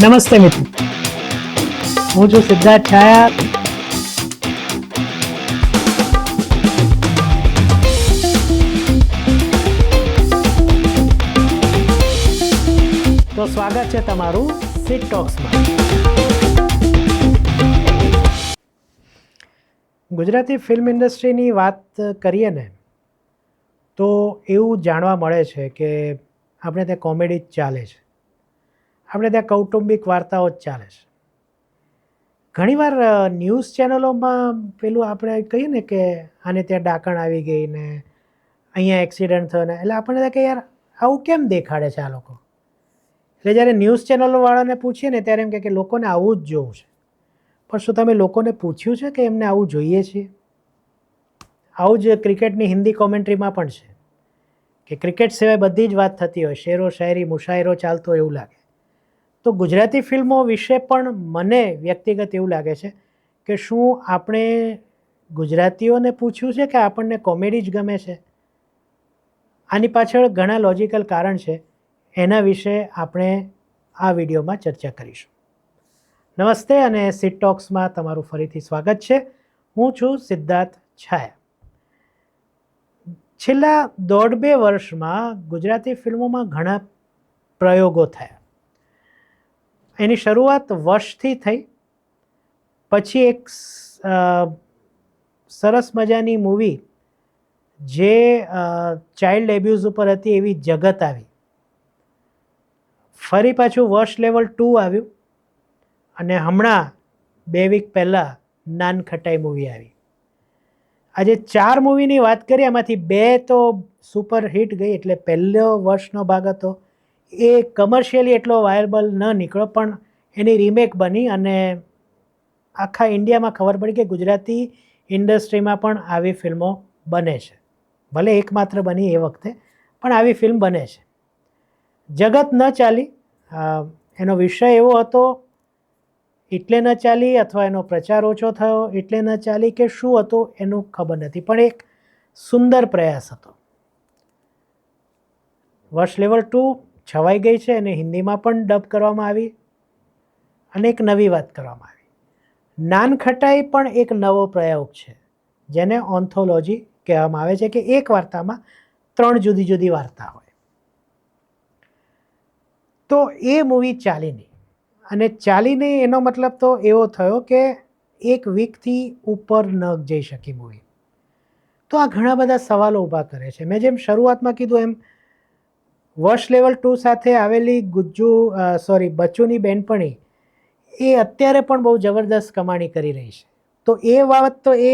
નમસ્તે મિત્રો, હું છું સિદ્ધાર્થ છાયા. તો સ્વાગત છે તમારું સિટ ટોક્સમાં. ગુજરાતી ફિલ્મ ઇન્ડસ્ટ્રીની વાત કરીએ ને તો એવું જાણવા મળે છે કે આપણે ત્યાં કોમેડી જ ચાલે છે, આપણે ત્યાં કૌટુંબિક વાર્તાઓ જ ચાલે છે. ઘણીવાર ન્યૂઝ ચેનલોમાં પેલું આપણે કહીએ ને કે આને ત્યાં ડાકણ આવી ગઈ ને અહીંયા એક્સિડન્ટ થયો ને, એટલે આપણને થાય કે યાર આવું કેમ દેખાડે છે આ લોકો. એટલે જ્યારે ન્યૂઝ ચેનલોવાળાને પૂછીએ ને ત્યારે એમ કે લોકોને આવું જ જોવું છે. પણ શું તમે લોકોને પૂછ્યું છે કે એમને આવું જોઈએ છીએ? આવું જ ક્રિકેટની હિન્દી કોમેન્ટ્રીમાં પણ છે કે ક્રિકેટ સિવાય બધી જ વાત થતી હોય, શેરો શાયરી મુશાયરો ચાલતો એવું લાગે. તો ગુજરાતી ફિલ્મો વિશે પણ મને વ્યક્તિગત એવું લાગે છે કે શું આપણે ગુજરાતીઓને પૂછ્યું છે કે આપણને કોમેડી જ ગમે છે? આની પાછળ ઘણા લોજિકલ કારણ છે, એના વિશે આપણે આ વિડીયોમાં ચર્ચા કરીશું. નમસ્તે અને સિટ ટોક્સમાં તમારું ફરીથી સ્વાગત છે. હું છું સિદ્ધાર્થ છાયા. છેલ્લા 1.5-2 વર્ષમાં ગુજરાતી ફિલ્મોમાં ઘણા પ્રયોગો થયા. એની શરૂઆત વશથી થઈ, પછી એક સરસ મજાની મૂવી જે ચાઇલ્ડ એબ્યુઝ ઉપર હતી એવી જગત આવી. ફરી પાછું વશ લેવલ 2 આવ્યું અને હમણાં 2 વીક પહેલાં નાનખટાઈ મૂવી આવી. આજે 4 મૂવીની વાત કરીએ, એમાંથી 2 તો સુપર હિટ ગઈ, એટલે પહેલો વર્ષનો ભાગ હતો એ કમર્શિયલી એટલો વાયરેબલ ન નીકળ્યો, પણ એની રીમેક બની અને આખા ઇન્ડિયામાં ખબર પડી કે ગુજરાતી ઇન્ડસ્ટ્રીમાં પણ આવી ફિલ્મો બને છે. ભલે એકમાત્ર બની એ વખતે, પણ આવી ફિલ્મ બને છે. જગત ન ચાલી, એનો વિષય એવો હતો એટલે ન ચાલી, અથવા એનો પ્રચાર ઓછો થયો એટલે ન ચાલી, કે શું હતું એનું ખબર નથી, પણ એક સુંદર પ્રયાસ હતો. વર્ષ લેવલ 2 છવાઈ ગઈ છે અને હિન્દીમાં પણ ડબ કરવામાં આવી અને એક નવી વાત કરવામાં આવી. નાનખટાઈ પણ એક નવો પ્રયોગ છે જેને ઓન્થોલોજી કહેવામાં આવે છે, કે એક વાર્તામાં 3 જુદી જુદી વાર્તા હોય. તો એ મૂવી ચાલી નહીં, અને ચાલી નહીં એનો મતલબ તો એવો થયો કે 1 વીકથી ઉપર ન જઈ શકી મૂવી. તો આ ઘણા બધા સવાલો ઊભા કરે છે. મેં જેમ શરૂઆતમાં કીધું એમ વર્ષ લેવલ 2 સાથે આવેલી બચ્ચુની બેનપણી એ અત્યારે પણ બહુ જબરદસ્ત કમાણી કરી રહી છે. તો એ બાબત તો એ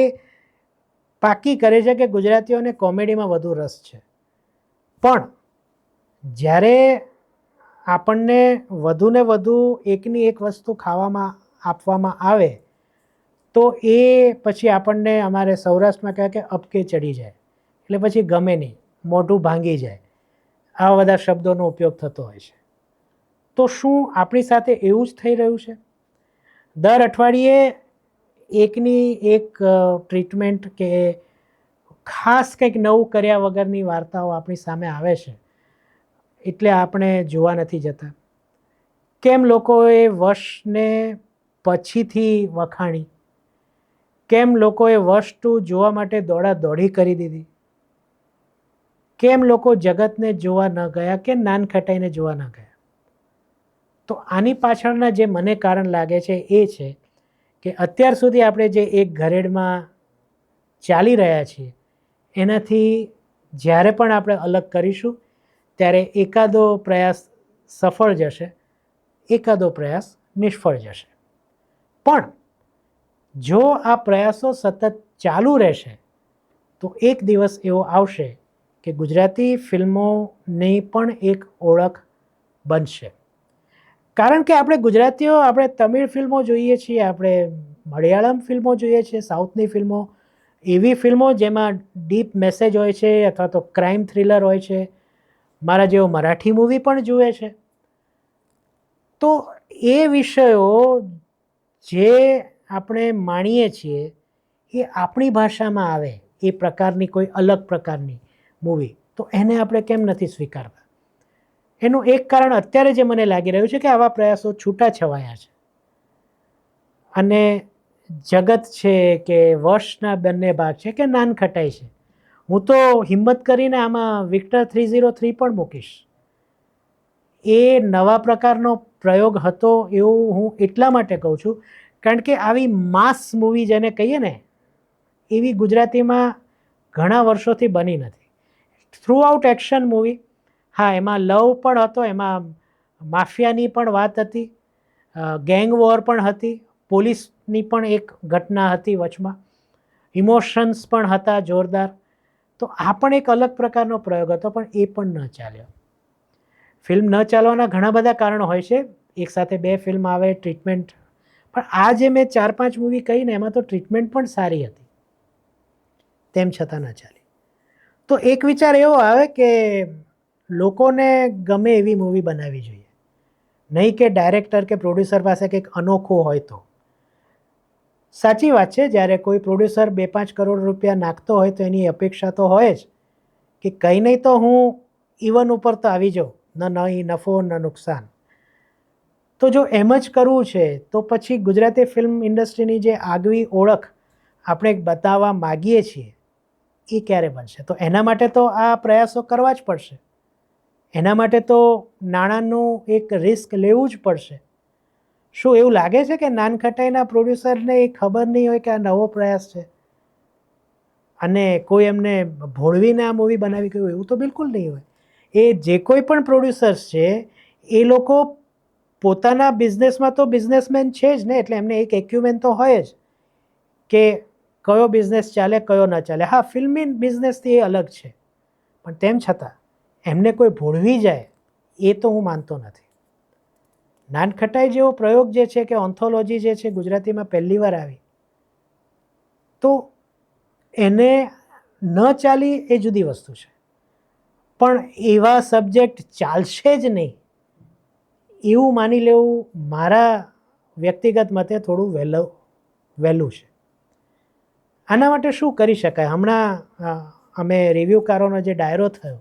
પાકી કરે છે કે ગુજરાતીઓને કોમેડીમાં વધુ રસ છે. પણ જ્યારે આપણને વધુને વધુ એકની એક વસ્તુ ખાવામાં આપવામાં આવે તો એ પછી આપણને અમારે સૌરાષ્ટ્રમાં કહે કે અપકે ચડી જાય, એટલે પછી ગમે નહીં, મોઢું ભાંગી જાય, આવા બધા શબ્દોનો ઉપયોગ થતો હોય છે. તો શું આપણી સાથે એવું જ થઈ રહ્યું છે? દર અઠવાડિયે એકની એક ટ્રીટમેન્ટ કે ખાસ કંઈક નવું કર્યા વગરની વાર્તાઓ આપણી સામે આવે છે, એટલે આપણે જોવા નથી જતા. કેમ લોકોએ વશને પછીથી વખાણી? કેમ લોકોએ વશ 2 જોવા માટે દોડાદોડી કરી દીધી? કેમ લોકો જગતને જોવા ન ગયા કે નાનખટાઈને જોવા ન ગયા? તો આની પાછળના જે મને કારણ લાગે છે એ છે કે અત્યાર સુધી આપણે જે એક ઘરેડમાં ચાલી રહ્યા છીએ એનાથી જ્યારે પણ આપણે અલગ કરીશું ત્યારે એકાદો પ્રયાસ સફળ જશે, એકાદો પ્રયાસ નિષ્ફળ જશે. પણ જો આ પ્રયાસો સતત ચાલુ રહેશે તો એક દિવસ એવો આવશે કે ગુજરાતી ફિલ્મોની પણ એક ઓળખ બનશે. કારણ કે આપણે ગુજરાતીઓ, આપણે તમિળ ફિલ્મો જોઈએ છીએ, આપણે મલયાલમ ફિલ્મો જોઈએ છીએ, સાઉથની ફિલ્મો, એવી ફિલ્મો જેમાં ડીપ મેસેજ હોય છે અથવા તો ક્રાઇમ થ્રિલર હોય છે. મારા જેવો મરાઠી મૂવી પણ જુએ છે. તો એ વિષયો જે આપણે માણીએ છીએ એ આપણી ભાષામાં આવે, એ પ્રકારની કોઈ અલગ પ્રકારની મૂવી, તો એને આપણે કેમ નથી સ્વીકારતા? એનું એક કારણ અત્યારે જે મને લાગી રહ્યું છે કે આવા પ્રયાસો છૂટાછવાયા છે, અને જગત છે કે વર્ષના બંને ભાગ છે કે નાનખટાઈ છે. હું તો હિંમત કરીને આમાં વિક્ટર 303 પણ મૂકીશ. એ નવા પ્રકારનો પ્રયોગ હતો એવું હું એટલા માટે કહું છું કારણ કે આવી માસ મૂવી જેને કહીએ ને એવી ગુજરાતીમાં ઘણા વર્ષોથી બની નથી. થ્રુ આઉટ એક્શન મૂવી, હા એમાં લવ પણ હતો, એમાં માફિયાની પણ વાત હતી, ગેંગ વોર પણ હતી, પોલીસની પણ એક ઘટના હતી વચમાં, ઇમોશન્સ પણ હતા જોરદાર. તો આ પણ એક અલગ પ્રકારનો પ્રયોગ હતો, પણ એ પણ ન ચાલ્યો. ફિલ્મ ન ચાલવાના ઘણા બધા કારણો હોય છે, એક સાથે બે ફિલ્મ આવે, ટ્રીટમેન્ટ, પણ આ જે મેં 4-5 મૂવી કહીને એમાં તો ટ્રીટમેન્ટ પણ સારી હતી, તેમ છતાં ન ચાલી. તો એક વિચાર એવો આવે કે લોકોને ગમે એવી મૂવી બનાવવી જોઈએ, નહીં કે ડાયરેક્ટર કે પ્રોડ્યુસર પાસે કંઈક અનોખું હોય તો. સાચી વાત છે, જ્યારે કોઈ પ્રોડ્યુસર 2-5 કરોડ રૂપિયા નાખતો હોય તો એની અપેક્ષા તો હોય જ કે કંઈ નહીં તો હું ઇવન ઉપર તો આવી જાઉં, ન નફો ન નુકસાન. તો જો એમ જ કરવું છે તો પછી ગુજરાતી ફિલ્મ ઇન્ડસ્ટ્રીની જે આગવી ઓળખ આપણે બતાવવા માગીએ છીએ એ ક્યારે બનશે? તો એના માટે તો આ પ્રયાસો કરવા જ પડશે, એના માટે તો નાણાંનું એક રિસ્ક લેવું જ પડશે. શું એવું લાગે છે કે નાનખટાઈના પ્રોડ્યુસરને એ ખબર નહીં હોય કે આ નવો પ્રયાસ છે અને કોઈ એમને ભોળવીને આ મૂવી બનાવી ગયું? એવું તો બિલકુલ નહીં હોય. એ જે કોઈ પણ પ્રોડ્યુસર્સ છે એ લોકો પોતાના બિઝનેસમાં તો બિઝનેસમેન છે જ ને, એટલે એમને એક એક્યુમેન તો હોય જ કે કયો બિઝનેસ ચાલે કયો ન ચાલે. હા, ફિલ્મી બિઝનેસથી એ અલગ છે, પણ તેમ છતાં એમને કોઈ ભોળવી જાય એ તો હું માનતો નથી. નાનખટાઈ જેવો પ્રયોગ જે છે કે ઓન્થોલોજી જે છે ગુજરાતીમાં પહેલી વાર આવી, તો એને ન ચાલી એ જુદી વસ્તુ છે, પણ એવા સબ્જેક્ટ ચાલશે જ નહીં એવું માની લેવું મારા વ્યક્તિગત મતે થોડું વહેલું છે. આના માટે શું કરી શકાય? હમણાં અમે રિવ્યૂકારોનો જે ડાયરો થયો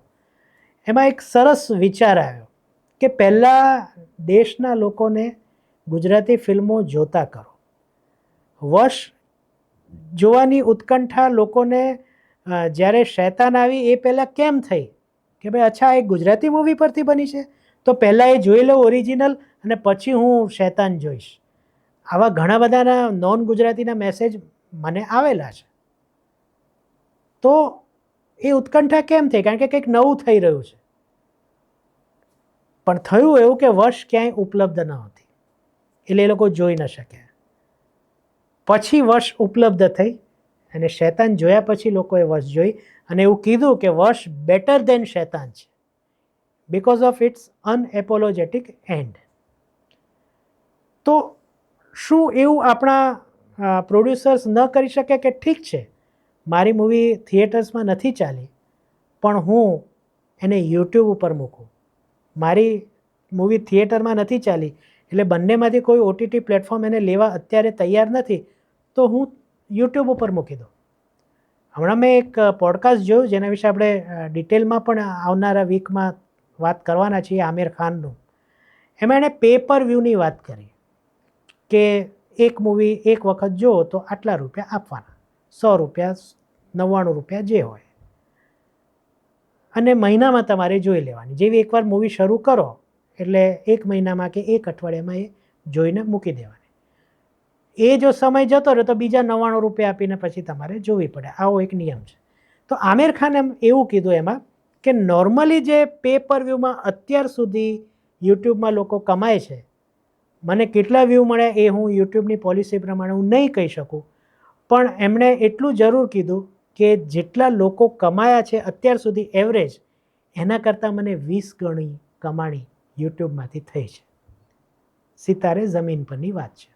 એમાં એક સરસ વિચાર આવ્યો કે પહેલાં દેશના લોકોને ગુજરાતી ફિલ્મો જોતા કરો. વર્ષ જોવાની ઉત્કંઠા લોકોને જ્યારે શૈતાન આવી એ પહેલાં કેમ થઈ કે ભાઈ અચ્છા એક ગુજરાતી મૂવી પરથી બની છે તો પહેલાં એ જોઈ લો ઓરિજિનલ અને પછી હું શૈતાન જોઈશ. આવા ઘણા બધાના નોન ગુજરાતીના મેસેજ મને આવેલા છે. તો એ ઉત્કંઠા કેમ થઈ? કારણ કે કંઈક નવું થઈ રહ્યું છે. પણ થયું એવું કે વર્ષ ક્યાંય ઉપલબ્ધ ન હતી એટલે એ લોકો જોઈ ન શક્યા. પછી વર્ષ ઉપલબ્ધ થઈ અને શૈતાન જોયા પછી લોકોએ વર્ષ જોઈ અને એવું કીધું કે વર્ષ બેટર દેન શૈતાન છે બિકોઝ ઓફ ઇટ્સ અનએપોલોજેટિક એન્ડ. તો શું એવું આપણા પ્રોડ્યુસર્સ ન કરી શકે કે ઠીક છે મારી મૂવી થિયેટર્સમાં નથી ચાલી પણ હું એને યુટ્યુબ ઉપર મૂકું, મારી મૂવી થિયેટરમાં નથી ચાલી એટલે બંનેમાંથી કોઈ ઓટીટી પ્લેટફોર્મ એને લેવા અત્યારે તૈયાર નથી તો હું યુટ્યુબ ઉપર મૂકી દઉં. હમણાં મેં એક પોડકાસ્ટ જોયું જેના વિશે આપણે ડિટેલમાં પણ આવનારા વીકમાં વાત કરવાના છીએ, આમિર ખાનનું. એમાં એણે પે પર વ્યૂની વાત કરી કે એક મૂવી એક વખત જુઓ તો આટલા રૂપિયા આપવાના, 100 રૂપિયા, 99 રૂપિયા જે હોય, અને મહિનામાં તમારે જોઈ લેવાની. જેવી એકવાર મૂવી શરૂ કરો એટલે એક મહિનામાં કે એક અઠવાડિયામાં એ જોઈને મૂકી દેવાની. એ જો સમય જતો રહે તો બીજા 99 રૂપિયા આપીને પછી તમારે જોવી પડે. આવો એક નિયમ છે. તો આમિર ખાન એમ એવું કીધું એમાં કે નોર્મલી જે પે પર વ્યૂમાં અત્યાર સુધી યુટ્યુબમાં લોકો કમાય છે, મને કેટલા વ્યૂ મળ્યા એ હું યુટ્યુબની પોલિસી પ્રમાણે હું નહીં કહી શકું, પણ એમણે એટલું જરૂર કીધું કે જેટલા લોકો કમાયા છે અત્યાર સુધી એવરેજ એના કરતાં મને 20 ગણી કમાણી યુટ્યુબમાંથી થઈ છે. સિતારે જમીન પરની વાત છે.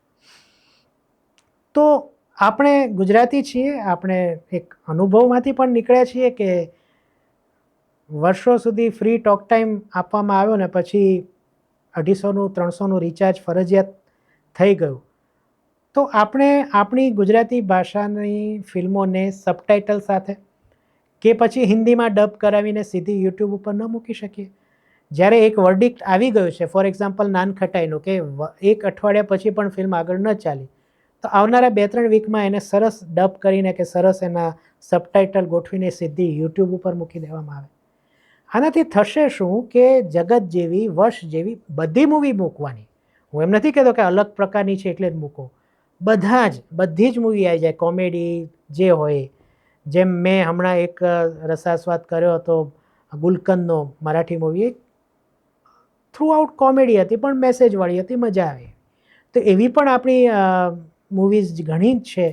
તો આપણે ગુજરાતી છીએ, આપણે એક અનુભવમાંથી પણ નીકળ્યા છીએ કે વર્ષો સુધી ફ્રી ટોક ટાઈમ આપવામાં આવ્યો ને પછી 250નું 300નું રિચાર્જ ફરજિયાત થઈ ગયું. તો આપણે આપણી ગુજરાતી ભાષાની ફિલ્મોને સબટાઇટલ સાથે કે પછી હિન્દીમાં ડબ કરાવીને સીધી યુટ્યુબ ઉપર ન મૂકી શકીએ? જ્યારે એક વર્ડિક્ટ આવી ગયું છે, ફોર એક્ઝામ્પલ નાનખટાઈનું, કે એક અઠવાડિયા પછી પણ ફિલ્મ આગળ ન ચાલી, તો આવનારા 2-3 વીકમાં એને સરસ ડબ કરીને કે સરસ એના સબટાઇટલ ગોઠવીને સીધી યુટ્યુબ ઉપર મૂકી દેવામાં આવે. આનાથી થશે શું કે જગત જેવી, વશ જેવી બધી મૂવી મૂકવાની. હું એમ નથી કહેતો કે અલગ પ્રકારની છે એટલે જ મૂકો. બધી જ મૂવી આવી જાય, કોમેડી જે હોય. જેમ મેં હમણાં એક રસાસ્વાદ કર્યો હતો ગુલકંદનો, Marathi movie, throughout comedy હતી પણ મેસેજવાળી હતી, મજા આવે. તો એવી પણ આપણી મૂવીઝ ઘણી જ છે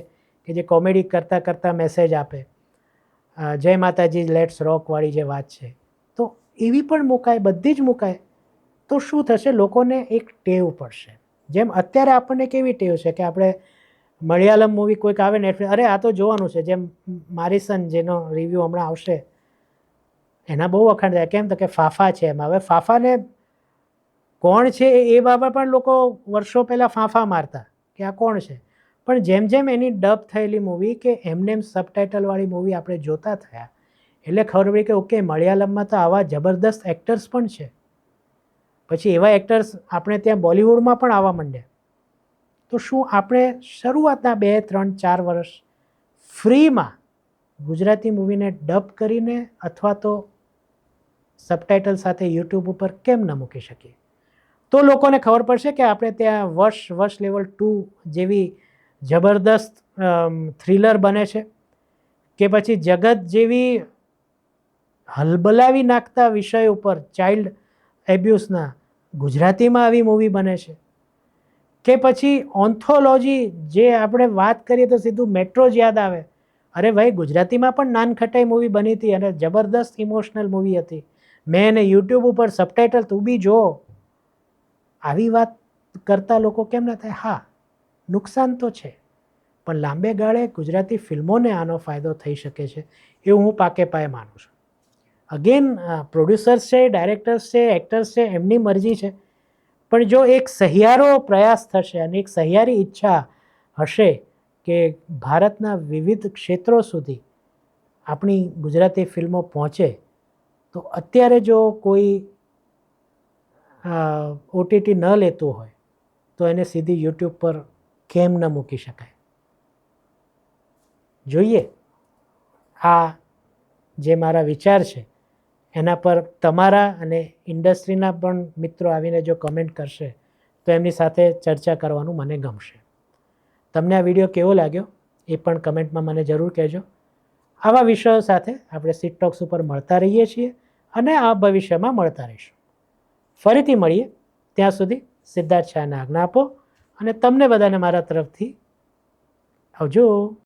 કે જે કોમેડી કરતાં કરતાં મેસેજ આપે. જય માતાજી, લેટ્સ રોકવાળી જે વાત છે, તો એવી પણ મુકાય, બધી જ મુકાય. તો શું થશે, લોકોને એક ટેવ પડશે. જેમ અત્યારે આપણને કેવી ટેવ છે કે આપણે મલયાલમ મૂવી કોઈક આવે ને, અરે આ તો જોવાનું છે, જેમ મારીસન, જેનો રિવ્યૂ હમણાં આવશે, એના બહુ વખાણ થાય. કેમ તો કે ફાફા છે એમાં. હવે ફાફાને કોણ છે એ બાબત પણ લોકો વર્ષો પહેલાં ફાંફા મારતા કે આ કોણ છે. પણ જેમ જેમ એની ડબ થયેલી મૂવી કે એમને સબટાઇટલવાળી મૂવી આપણે જોતા થયા, એટલે ખબર પડી કે ઓકે, મલયાલમમાં તો આવા જબરદસ્ત એક્ટર્સ પણ છે. પછી એવા એક્ટર્સ આપણે ત્યાં બોલિવૂડમાં પણ આવવા માંડ્યા. તો શું આપણે શરૂઆતના 2-3-4 વર્ષ ફ્રીમાં ગુજરાતી મૂવીને ડબ કરીને અથવા તો સબટાઇટલ સાથે યુટ્યુબ ઉપર કેમ ન મૂકી શકીએ? તો લોકોને ખબર પડશે કે આપણે ત્યાં વશ લેવલ 2 જેવી જબરદસ્ત થ્રિલર બને છે, કે પછી જગત જેવી હલબલાવી નાખતા વિષય ઉપર, ચાઇલ્ડ એબ્યુઝના, ગુજરાતીમાં આવી મૂવી બને છે, કે પછી ઓન્થોલોજી, જે આપણે વાત કરીએ તો સીધું મેટ્રો જ યાદ આવે. અરે ભાઈ, ગુજરાતીમાં પણ નાનખટાઈ મૂવી બની હતી અને જબરદસ્ત ઇમોશનલ મૂવી હતી. મેં એને યુટ્યુબ ઉપર સબટાઇટલ, તું બી જો. આવી વાત કરતા લોકો કેમ ના થાય? હા, નુકસાન તો છે, પણ લાંબે ગાળે ગુજરાતી ફિલ્મોને આનો ફાયદો થઈ શકે છે એવું હું પાકે પાયે માનું છું. અગેન, પ્રોડ્યુસર્સ છે, ડાયરેક્ટર્સ છે, એક્ટર્સ છે, એમની મરજી છે. પણ જો એક સહિયારો પ્રયાસ થશે અને એક સહિયારી ઈચ્છા હશે કે ભારતના વિવિધ ક્ષેત્રો સુધી આપણી ગુજરાતી ફિલ્મો પહોંચે, તો અત્યારે જો કોઈ ઓટીટી ન લેતું હોય તો એને સીધી યુટ્યુબ પર કેમ ન મૂકી શકાય? જોઈએ. આ જે મારા વિચાર છે એના પર તમારા અને ઇન્ડસ્ટ્રીના પણ મિત્રો આવીને જો કમેન્ટ કરશે તો એમની સાથે ચર્ચા કરવાનું મને ગમશે. તમને આ વિડીયો કેવો લાગ્યો એ પણ કમેન્ટમાં મને જરૂર કહેજો. આવા વિષયો સાથે આપણે સીટ ટોક્સ ઉપર મળતા રહીએ છીએ અને આ ભવિષ્યમાં મળતા રહીશું. ફરીથી મળીએ, ત્યાં સુધી સિદ્ધાર્થ શાહને આજ્ઞા આપો અને તમને બધાને મારા તરફથી આવજો.